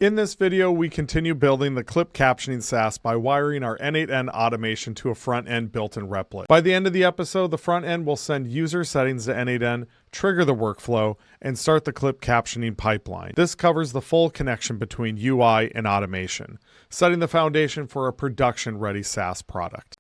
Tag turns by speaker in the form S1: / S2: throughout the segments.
S1: In this video, we continue building the clip captioning SaaS by wiring our n8n automation to a front end built in Replit. By the end of the episode, the front end will send user settings to n8n, trigger the workflow, and start the clip captioning pipeline. This covers the full connection between UI and automation, setting the foundation for a production-ready SaaS product.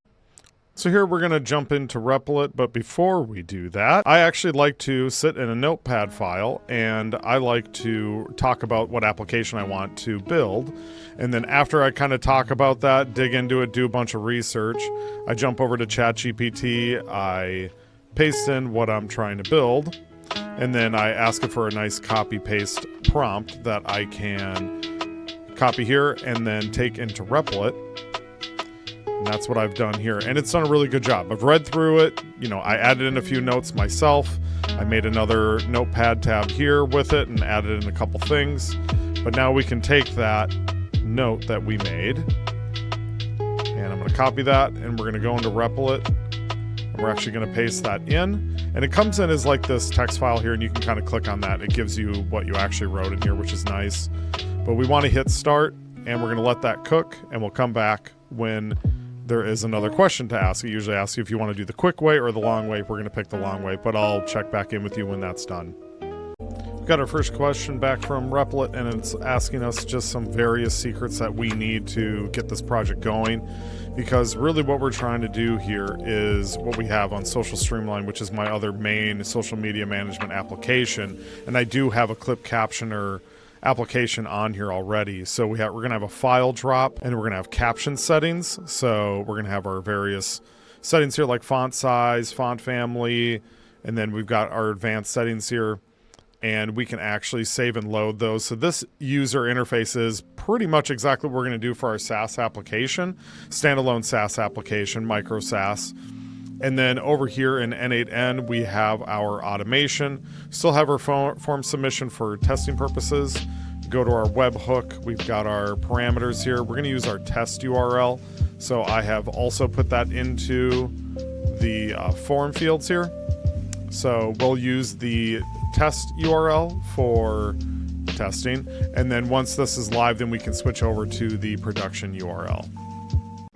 S1: So here we're going to jump into Replit, but before we do that, I actually like to sit in a notepad file and I like to talk about what application I want to build. And then after I kind of talk about that, dig into it, do a bunch of research, I jump over to ChatGPT, I paste in what I'm trying to build, and then I ask it for a nice copy-paste prompt that I can copy here and then take into Replit. And that's what I've done here. And it's done a really good job. I've read through it. You know, I added in a few notes myself. I made another notepad tab here with it and added in a couple things. But now we can take that note that we made. And I'm going to copy that and we're going to go into Replit. And we're actually going to paste that in. And it comes in as like this text file here, and you can kind of click on that. It gives you what you actually wrote in here, which is nice. But we want to hit start and we're going to let that cook, and we'll come back when there is another question to ask. It usually asks you if you want to do the quick way or the long way. We're going to pick the long way, but I'll check back in with you when that's done. We've got our first question back from Replit, and it's asking us just some various secrets that we need to get this project going, because really what we're trying to do here is what we have on Social Streamline, which is my other main social media management application. And I do have a clip captioner application on here already. So we're going to have a file drop, and we're going to have caption settings. So we're going to have our various settings here like font size, font family, and then we've got our advanced settings here, and we can actually save and load those. So this user interface is pretty much exactly what we're going to do for our SaaS application, standalone SaaS application, micro SaaS. And then over here in n8n, we have our automation. Still have our form submission for testing purposes. Go to our webhook. We've got our parameters here. We're going to use our test URL. So I have also put that into the form fields here. So we'll use the test URL for testing. And then once this is live, then we can switch over to the production URL.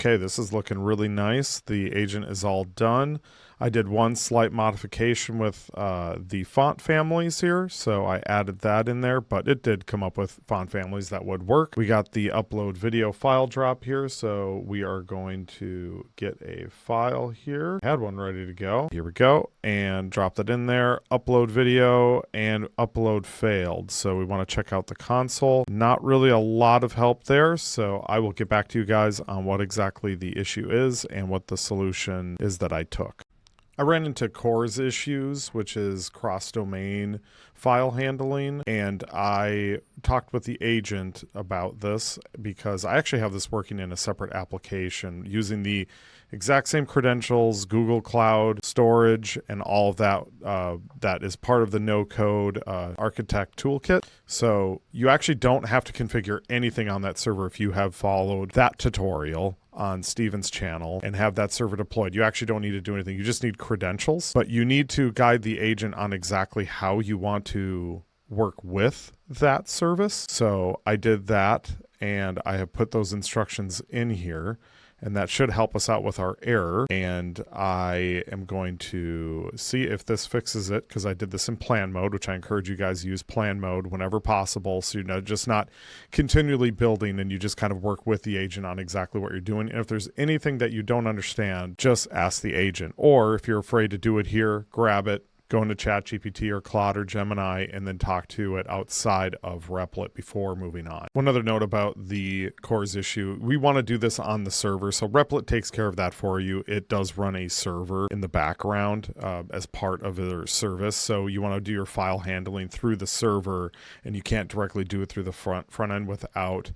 S1: Okay, this is looking really nice. The agent is all done. I did one slight modification with the font families here, so I added that in there, but it did come up with font families that would work. We got the upload video file drop here, so we are going to get a file here. I had one ready to go. Here we go, and drop that in there. Upload video and upload failed, so we want to check out the console. Not really a lot of help there, so I will get back to you guys on what exactly the issue is and what the solution is that I took. I ran into CORS issues, which is cross-domain file handling, and I talked with the agent about this because I actually have this working in a separate application using the exact same credentials, Google Cloud storage, and all of that that is part of the no-code architect toolkit. So you actually don't have to configure anything on that server if you have followed that tutorial on Steven's channel and have that server deployed. You actually don't need to do anything. You just need credentials, but you need to guide the agent on exactly how you want to work with that service. So I did that, and I have put those instructions in here, and that should help us out with our error. And I am going to see if this fixes it, because I did this in plan mode, which I encourage you guys to use plan mode whenever possible. So you're just not continually building, and you just kind of work with the agent on exactly what you're doing. And if there's anything that you don't understand, just ask the agent. Or if you're afraid to do it here, grab it, go into ChatGPT or Claude or Gemini, and then talk to it outside of Replit before moving on. One other note about the CORS issue, we want to do this on the server. So Replit takes care of that for you. It does run a server in the background as part of their service. So you want to do your file handling through the server, and you can't directly do it through the front end without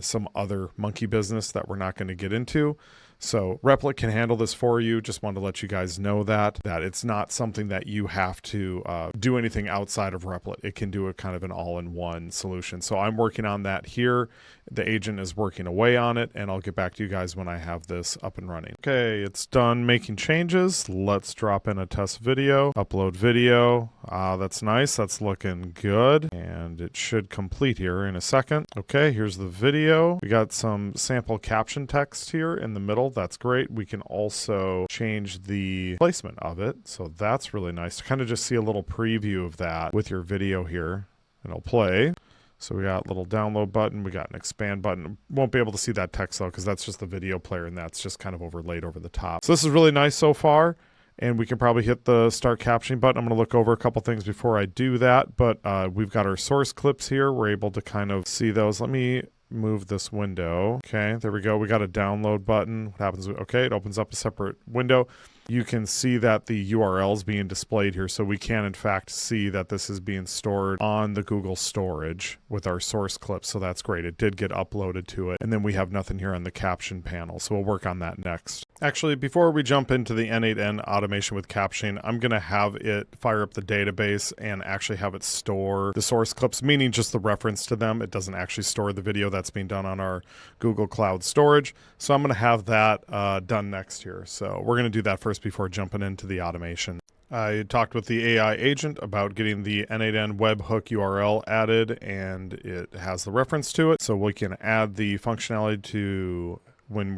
S1: some other monkey business that we're not going to get into. So Replit can handle this for you. Just wanted to let you guys know that it's not something that you have to do anything outside of Replit. It can do a kind of an all-in-one solution. So I'm working on that here. The agent is working away on it, and I'll get back to you guys when I have this up and running. Okay, it's done making changes. Let's drop in a test video, upload video. That's nice. That's looking good. And it should complete here in a second. Okay, here's the video. We got some sample caption text here in the middle. That's great. We can also change the placement of it. So that's really nice to kind of just see a little preview of that with your video here. And it'll play. So we got a little download button. We got an expand button. Won't be able to see that text though, because that's just the video player and that's just kind of overlaid over the top. So this is really nice so far. And we can probably hit the start captioning button. I'm going to look over a couple things before I do that. But we've got our source clips here. We're able to kind of see those. Let me move this window. Okay, there we go. We got a download button. What happens? Okay, it opens up a separate window. You can see that the URL is being displayed here. So we can, in fact, see that this is being stored on the Google storage with our source clips. So that's great. It did get uploaded to it. And then we have nothing here on the caption panel. So we'll work on that next. Actually, before we jump into the n8n automation with captioning, I'm going to have it fire up the database and actually have it store the source clips, meaning just the reference to them. It doesn't actually store the video that's being done on our Google Cloud storage. So I'm going to have that done next here. So we're going to do that first before jumping into the automation. I talked with the AI agent about getting the n8n webhook URL added, and it has the reference to it. So we can add the functionality to when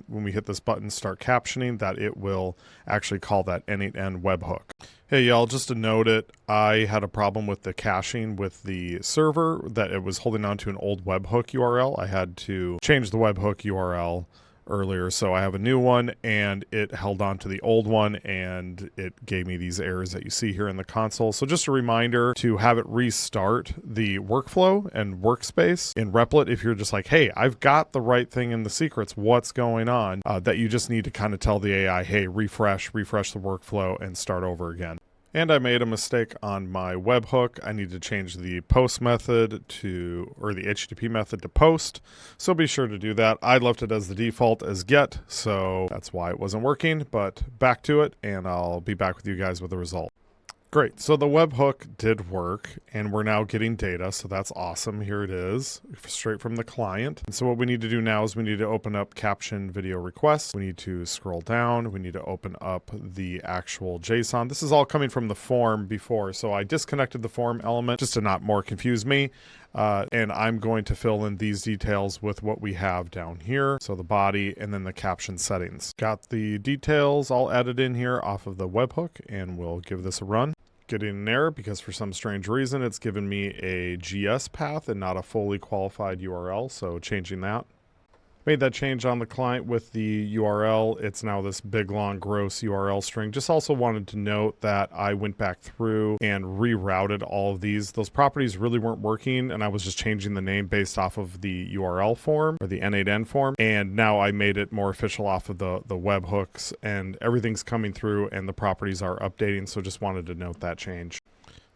S1: we hit this button, start captioning, that it will actually call that n8n webhook. Hey y'all, just to note it, I had a problem with the caching with the server, that it was holding on to an old webhook URL. I had to change the webhook URL earlier, so I have a new one, and it held on to the old one, and it gave me these errors that you see here in the console. So just a reminder to have it restart the workflow and workspace in Replit if you're just like, hey, I've got the right thing in the secrets, what's going on? That you just need to kind of tell the AI, hey, refresh the workflow and start over again. And I made a mistake on my webhook. I need to change the post method or the HTTP method to post. So be sure to do that. I left it as the default as get, so that's why it wasn't working, but back to it, and I'll be back with you guys with the result. Great, so the webhook did work, and we're now getting data, so that's awesome. Here it is, straight from the client. And so what we need to do now is we need to open up caption video requests. We need to scroll down. We need to open up the actual JSON. This is all coming from the form before, so I disconnected the form element just to not more confuse me. And I'm going to fill in these details with what we have down here. So the body and then the caption settings. Got the details all added in here off of the webhook, and we'll give this a run. Getting an error because for some strange reason it's given me a GS path and not a fully qualified URL, so changing that. Made that change on the client with the URL. It's now this big, long, gross URL string. Just also wanted to note that I went back through and rerouted all of these. Those properties really weren't working, and I was just changing the name based off of the URL form, or the n8n form. And now I made it more official off of the webhooks, and everything's coming through, and the properties are updating, so just wanted to note that change.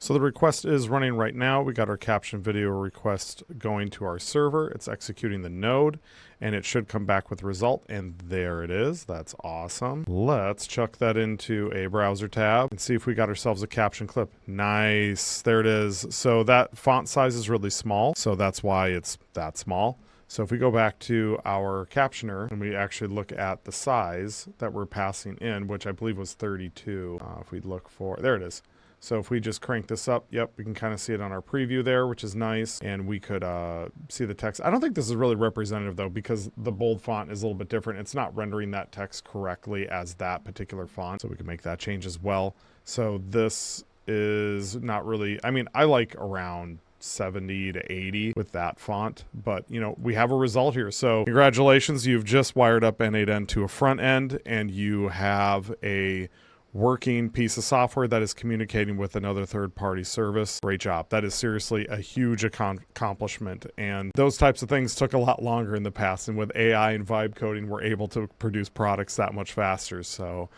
S1: So the request is running right now. We got our caption video request going to our server. It's executing the node, and it should come back with a result, and there it is. That's awesome. Let's chuck that into a browser tab and see if we got ourselves a caption clip. Nice, there it is. So that font size is really small, so that's why it's that small. So if we go back to our captioner and we actually look at the size that we're passing in, which I believe was 32, if we look for, there it is. So if we just crank this up, yep, we can kind of see it on our preview there, which is nice. And we could see the text. I don't think this is really representative though, because the bold font is a little bit different. It's not rendering that text correctly as that particular font. So we can make that change as well. So this is not really, I mean, I like around 70 to 80 with that font, but you know, we have a result here. So congratulations, you've just wired up n8n to a front end, and you have a working piece of software that is communicating with another third-party service. Great job. That is seriously a huge accomplishment, and those types of things took a lot longer in the past, and with AI and vibe coding we're able to produce products that much faster. So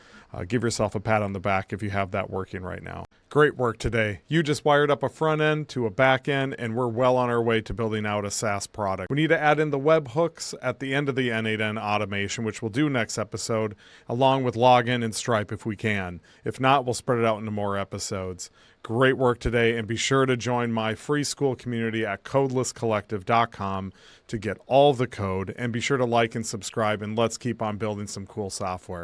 S1: give yourself a pat on the back if you have that working right now. Great work today. You just wired up a front end to a back end, and we're well on our way to building out a SaaS product. We need to add in the webhooks at the end of the n8n automation, which we'll do next episode, along with login and Stripe if we can. If not, we'll spread it out into more episodes. Great work today, and be sure to join my free school community at codelesscollective.com to get all the code, and be sure to like and subscribe, and let's keep on building some cool software.